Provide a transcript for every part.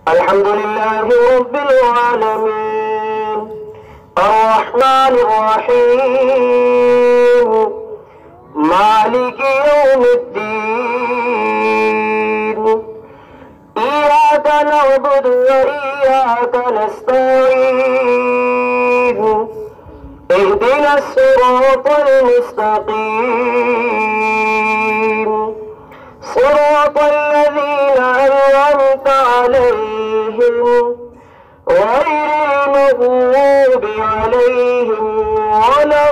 الحمد لله رب العالمين الرحمن الرحيم مالك يوم الدين إياك نعبد وإياك نستعين اهدنا الصراط المستقيم صراط الذين أنعمت عليهم غير المغضوب عليهم ولا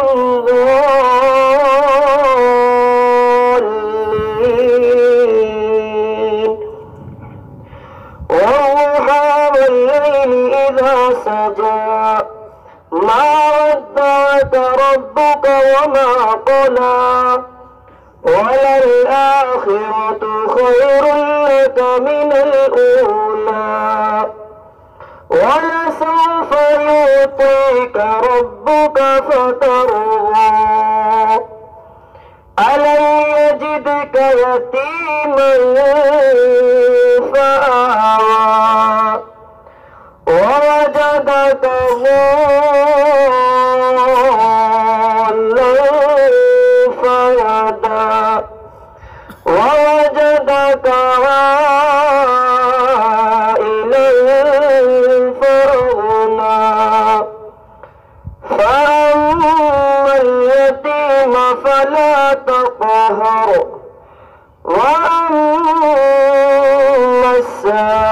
الضالين والضحى والليل إذا سجى ما ودعك ربك وما قلى وللآخرة خير لك من الأولى ولسوف يعطيك ربك فترضى ألم يجدك يتيما فآوى ووجدك ضالا فهدى ووجدك عائلا فأغنى فأما اليتيم فلا تقهر وأما السائل